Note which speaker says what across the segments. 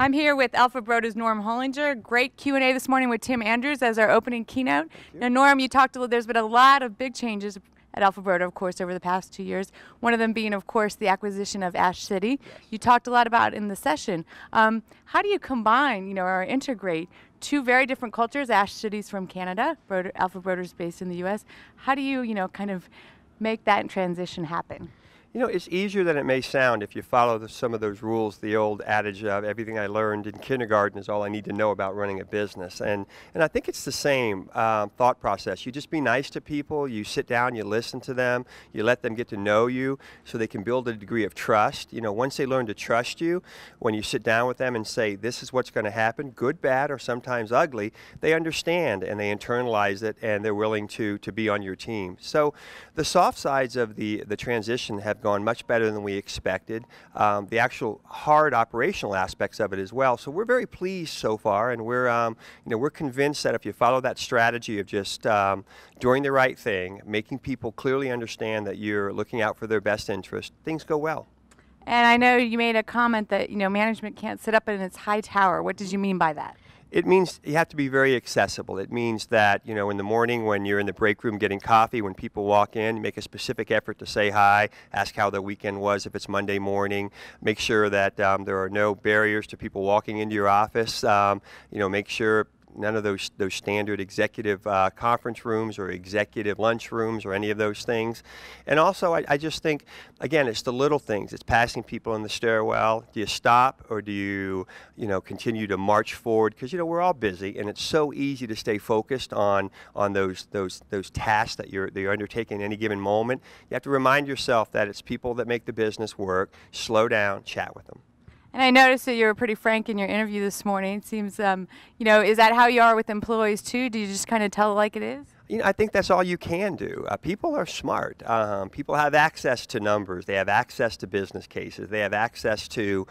Speaker 1: I'm here with alphabroder's Norm Hullinger. Great Q&A this morning with Tim Andrews as our opening keynote. Now, Norm, you talked a little, there's been a lot of big changes at alphabroder, of course, over the past 2 years. One of them being, of course, the acquisition of Ash City. Yes. You talked a lot about it in the session. How do you combine, or integrate two very different cultures? Ash City's from Canada, alphabroder's based in the U.S. How do you, kind of make that transition happen?
Speaker 2: It's easier than it may sound if you follow some of those rules. The old adage of everything I learned in kindergarten is all I need to know about running a business. And I think it's the same thought process. You just be nice to people. You sit down, you listen to them, you let them get to know you so they can build a degree of trust. Once they learn to trust you, when you sit down with them and say, this is what's going to happen, good, bad, or sometimes ugly, they understand and they internalize it and they're willing to be on your team. So the soft sides of the transition have gone much better than we expected. The actual hard operational aspects of it as well. So we're very pleased so far, and we're convinced that if you follow that strategy of just doing the right thing, making people clearly understand that you're looking out for their best interest, things go well.
Speaker 1: And I know you made a comment that management can't sit up in its high tower. What did you mean by that?
Speaker 2: It means you have to be very accessible. It means that, in the morning when you're in the break room getting coffee, when people walk in, make a specific effort to say hi, ask how their weekend was if it's Monday morning, make sure that there are no barriers to people walking into your office, make sure none of those standard executive conference rooms or executive lunch rooms or any of those things. And also, I just think, again, it's the little things. It's passing people in the stairwell. Do you stop or do you, continue to march forward? Because, we're all busy, and it's so easy to stay focused on those tasks that you're undertaking at any given moment. You have to remind yourself that it's people that make the business work. Slow down, chat with them.
Speaker 1: And I noticed that you were pretty frank in your interview this morning. It seems, is that how you are with employees too? Do you just kind of tell it like it is?
Speaker 2: I think that's all you can do. People are smart. People have access to numbers. They have access to business cases. They have access to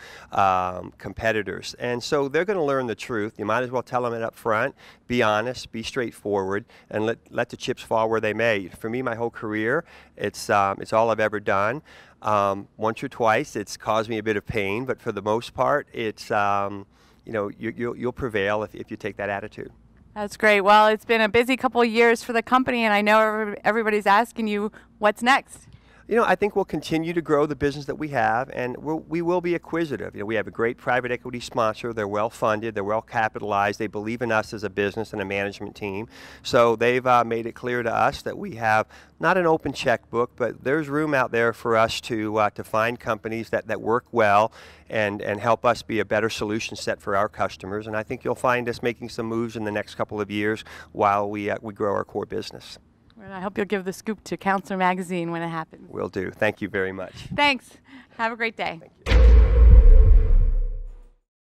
Speaker 2: competitors. And so they're going to learn the truth. You might as well tell them it up front. Be honest, be straightforward, and let the chips fall where they may. For me, my whole career, it's all I've ever done. Once or twice, it's caused me a bit of pain, but for the most part, it's you'll prevail if you take that attitude.
Speaker 1: That's great. Well, it's been a busy couple of years for the company, and I know everybody's asking you what's next.
Speaker 2: I think we'll continue to grow the business that we have, and we will be acquisitive. We have a great private equity sponsor. They're well funded. They're well capitalized. They believe in us as a business and a management team. So they've made it clear to us that we have not an open checkbook, but there's room out there for us to find companies that work well and help us be a better solution set for our customers. And I think you'll find us making some moves in the next couple of years while we grow our core business.
Speaker 1: And I hope you'll give the scoop to Counselor Magazine when it happens.
Speaker 2: Will do. Thank you very much.
Speaker 1: Thanks. Have a great day.
Speaker 2: Thank you.